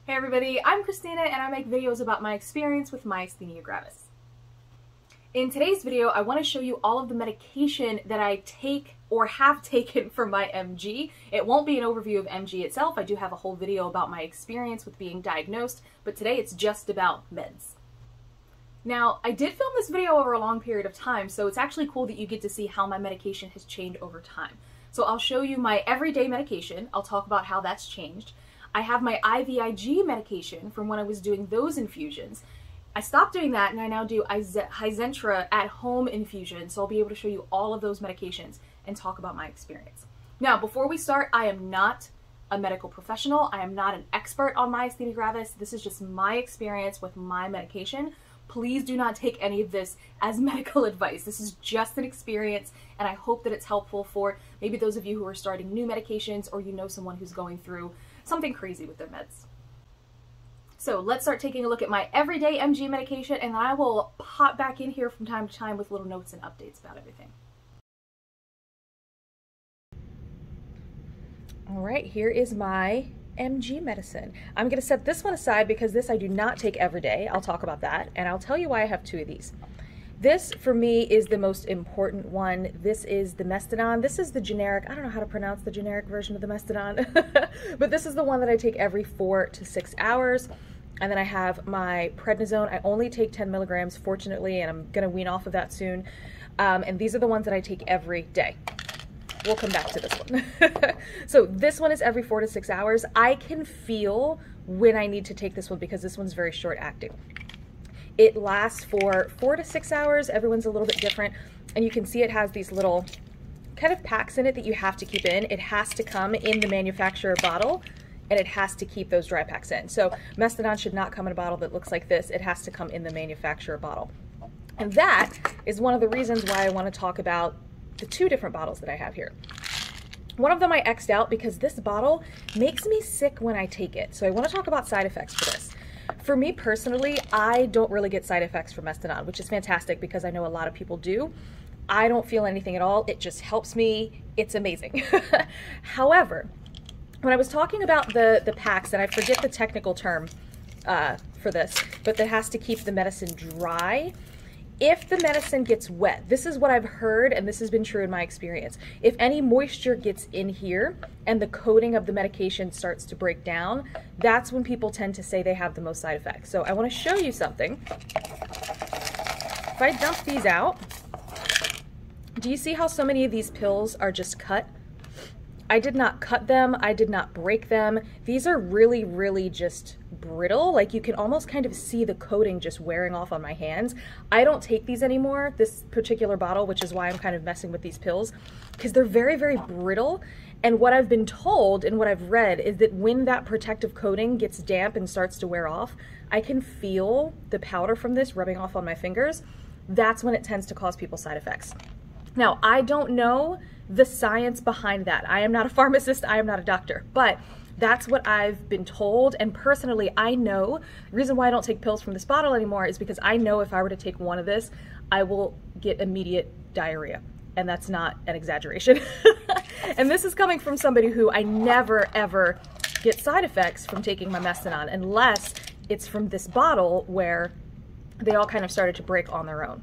Hey everybody, I'm Christina and I make videos about my experience with myasthenia gravis. In today's video, I want to show you all of the medication that I take or have taken for my MG. It won't be an overview of MG itself. I do have a whole video about my experience with being diagnosed, but today it's just about meds. Now, I did film this video over a long period of time, so it's actually cool that you get to see how my medication has changed over time. So I'll show you my everyday medication. I'll talk about how that's changed. I have my Ivig medication from when I was doing those infusions. I stopped doing that and I now do Hyzentra at-home infusions, so I'll be able to show you all of those medications and talk about my experience. Now, before we start, I am not a medical professional. I am not an expert on myasthenia gravis. This is just my experience with my medication. Please do not take any of this as medical advice. This is just an experience, and I hope that it's helpful for maybe those of you who are starting new medications or you know someone who's going through something crazy with their meds. So let's start taking a look at my everyday MG medication, and then I will pop back in here from time to time with little notes and updates about everything. All right, here is my MG medicine. I'm going to set this one aside because this I do not take every day. I'll talk about that, and I'll tell you why I have two of these. This, for me, is the most important one. This is the Mastodon. This is the generic, I don't know how to pronounce the generic version of the Mastodon, but this is the one that I take every 4 to 6 hours. And then I have my prednisone. I only take 10 milligrams, fortunately, and I'm gonna wean off of that soon. And these are the ones that I take every day. We'll come back to this one. So this one is every 4 to 6 hours. I can feel when I need to take this one because this one's very short acting. It lasts for 4 to 6 hours. Everyone's a little bit different. And you can see it has these little kind of packs in it that you have to keep in. It has to come in the manufacturer bottle, and it has to keep those dry packs in. So Mastodon should not come in a bottle that looks like this. It has to come in the manufacturer bottle. And that is one of the reasons why I want to talk about the two different bottles that I have here. One of them I X'd out because this bottle makes me sick when I take it. So I want to talk about side effects for this. For me personally, I don't really get side effects from Mastodon, which is fantastic because I know a lot of people do. I don't feel anything at all. It just helps me. It's amazing. However, when I was talking about the packs, and I forget the technical term for this, but that has to keep the medicine dry. If the medicine gets wet, this is what I've heard, and this has been true in my experience. If any moisture gets in here and the coating of the medication starts to break down, that's when people tend to say they have the most side effects. So I want to show you something. If I dump these out, do you see how so many of these pills are just cut? I did not cut them. I did not break them. These are really, really just brittle. Like you can almost kind of see the coating just wearing off on my hands. I don't take these anymore, this particular bottle, which is why I'm kind of messing with these pills, because they're very, very brittle. And what I've been told and what I've read is that when that protective coating gets damp and starts to wear off, I can feel the powder from this rubbing off on my fingers. That's when it tends to cause people side effects. Now, I don't know the science behind that. I am not a pharmacist, I am not a doctor, but that's what I've been told. And personally, I know the reason why I don't take pills from this bottle anymore is because I know if I were to take one of this, I will get immediate diarrhea. And that's not an exaggeration. And this is coming from somebody who I never ever get side effects from taking my Mastodon unless it's from this bottle where they all kind of started to break on their own.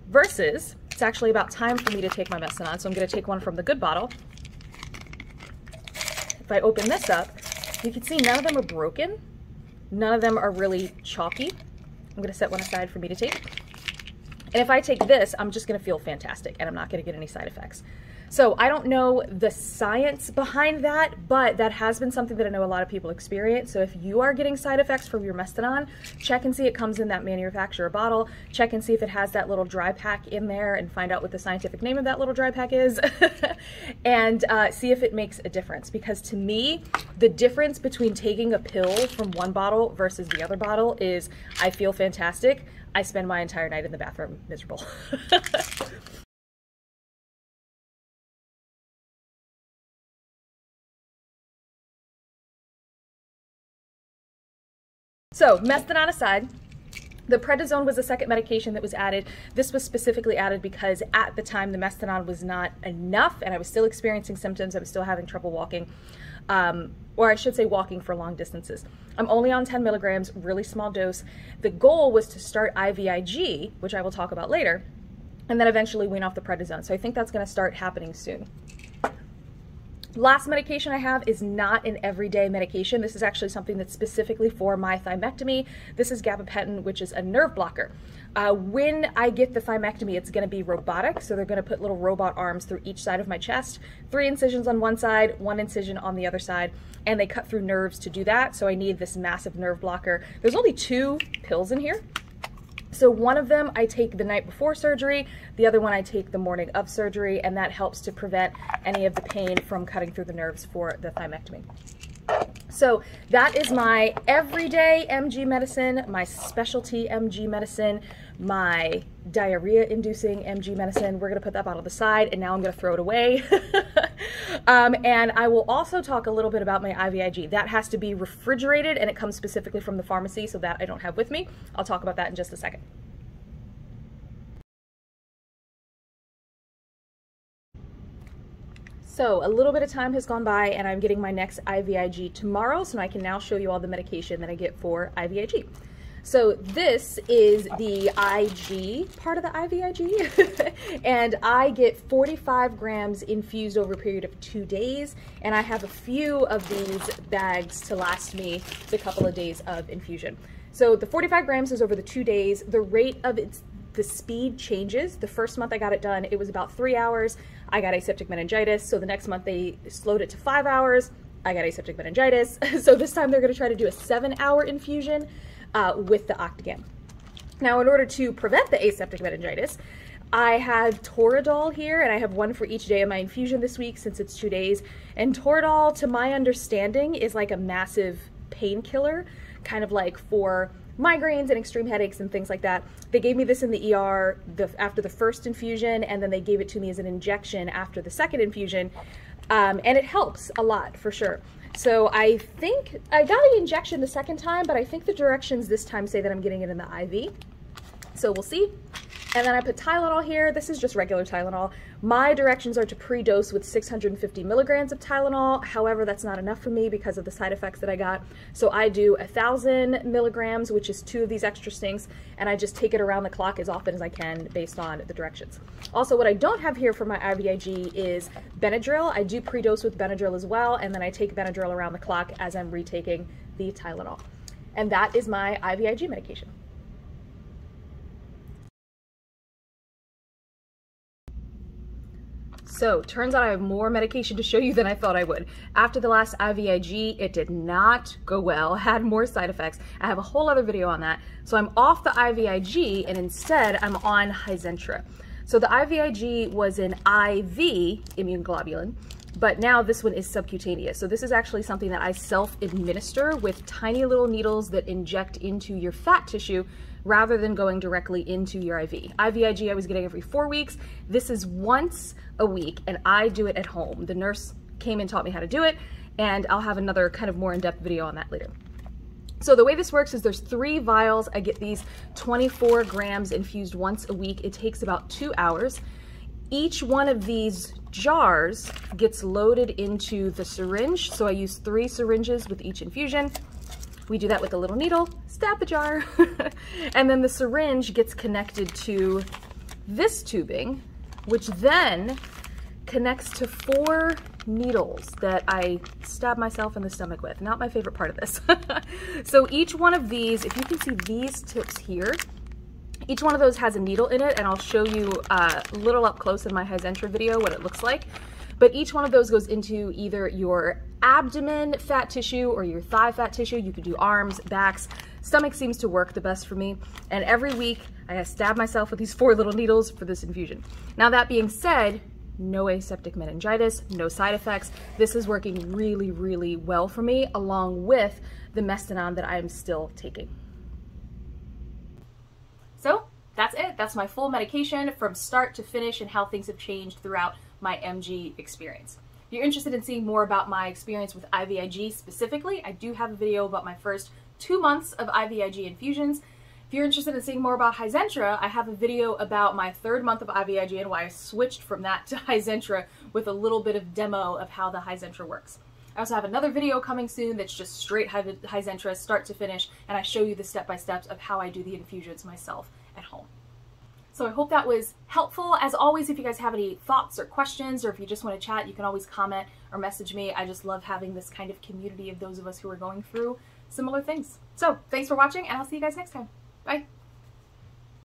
Versus, it's actually about time for me to take my Mastodon, so I'm going to take one from the good bottle. If I open this up, you can see none of them are broken. None of them are really chalky. I'm going to set one aside for me to take. And if I take this, I'm just going to feel fantastic, and I'm not going to get any side effects. So I don't know the science behind that, but that has been something that I know a lot of people experience. So if you are getting side effects from your Mastodon, check and see it comes in that manufacturer bottle. Check and see if it has that little dry pack in there and find out what the scientific name of that little dry pack is. And see if it makes a difference. Because to me, the difference between taking a pill from one bottle versus the other bottle is I feel fantastic. I spend my entire night in the bathroom miserable. So, Mastodon aside, The prednisone was the second medication that was added. This was specifically added because at the time the Mastodon was not enough and I was still experiencing symptoms. I was still having trouble walking, or I should say walking for long distances. I'm only on 10 milligrams, really small dose. The goal was to start IVIG, which I will talk about later, and then eventually wean off the prednisone. So I think that's going to start happening soon. Last medication I have is not an everyday medication. This is actually something that's specifically for my thymectomy. This is gabapentin, which is a nerve blocker. When I get the thymectomy, it's going to be robotic, so they're going to put little robot arms through each side of my chest, 3 incisions on one side, 1 incision on the other side, and they cut through nerves to do that, so I need this massive nerve blocker. There's only 2 pills in here. So one of them I take the night before surgery, the other one I take the morning of surgery, and that helps to prevent any of the pain from cutting through the nerves for the thymectomy. So that is my everyday MG medicine, my specialty MG medicine, my diarrhea-inducing MG medicine. We're gonna put that bottle to the side, and now I'm gonna throw it away. And I will also talk a little bit about my IVIG. That has to be refrigerated, and it comes specifically from the pharmacy, so that I don't have with me. I'll talk about that in just a second. So a little bit of time has gone by and I'm getting my next IVIG tomorrow, so I can now show you all the medication that I get for IVIG. So this is the IG part of the IVIG, and I get 45 grams infused over a period of 2 days, and I have a few of these bags to last me the couple of days of infusion. So the 45 grams is over the 2 days. The rate of the speed changes. The first month I got it done, it was about 3 hours. I got aseptic meningitis. So the next month they slowed it to 5 hours. I got aseptic meningitis. So this time they're gonna try to do a 7-hour infusion with the Octagon. Now, in order to prevent the aseptic meningitis, I have Toradol here, and I have 1 for each day of my infusion this week since it's 2 days. And Toradol, to my understanding, is like a massive painkiller, kind of like for migraines and extreme headaches and things like that. They gave me this in the ER after the first infusion, and then they gave it to me as an injection after the second infusion, and it helps a lot for sure. So I think I got an injection the second time, but I think the directions this time say that I'm getting it in the IV. So we'll see. And then I put Tylenol here. This is just regular Tylenol. My directions are to pre-dose with 650 milligrams of Tylenol. However, that's not enough for me because of the side effects that I got. So I do 1,000 milligrams, which is 2 of these extra stinks, and I just take it around the clock as often as I can based on the directions. Also, what I don't have here for my IVIG is Benadryl. I do pre-dose with Benadryl as well, and then I take Benadryl around the clock as I'm retaking the Tylenol. And that is my IVIG medication. So, turns out I have more medication to show you than I thought I would. After the last IVIG, it did not go well, had more side effects. I have a whole other video on that. So I'm off the IVIG, and instead I'm on Hyzentra. So the IVIG was an IV immunoglobulin, but now this one is subcutaneous. So this is actually something that I self-administer with tiny little needles that inject into your fat tissue rather than going directly into your IV. IVIG I was getting every 4 weeks. This is once a week, and I do it at home. The nurse came and taught me how to do it, and I'll have another kind of more in-depth video on that later. So the way this works is there's 3 vials. I get these 24 grams infused once a week. It takes about 2 hours. Each one of these jars gets loaded into the syringe. So I use 3 syringes with each infusion. We do that with a little needle, stab the jar, and then the syringe gets connected to this tubing, which then connects to 4 needles that I stab myself in the stomach with. Not my favorite part of this. So each one of these, if you can see these tips here, each one of those has a needle in it, and I'll show you a little up close in my Hyzentra video what it looks like. But each one of those goes into either your abdomen fat tissue or your thigh fat tissue. You could do arms, backs. Stomach seems to work the best for me. And every week I stab myself with these 4 little needles for this infusion. Now that being said, no aseptic meningitis, no side effects. This is working really, really well for me, along with the Mastodon that I am still taking. So that's it. That's my full medication from start to finish and how things have changed throughout my MG experience. If you're interested in seeing more about my experience with IVIG specifically, I do have a video about my first 2 months of IVIG infusions. If you're interested in seeing more about Hyzentra, I have a video about my 3rd month of IVIG and why I switched from that to Hyzentra with a little bit of demo of how the Hyzentra works. I also have another video coming soon that's just straight Hyzentra, start to finish, and I show you the step-by-steps of how I do the infusions myself at home. So I hope that was helpful. As always, if you guys have any thoughts or questions, or if you just want to chat, you can always comment or message me. I just love having this kind of community of those of us who are going through similar things. So thanks for watching, and I'll see you guys next time. Bye.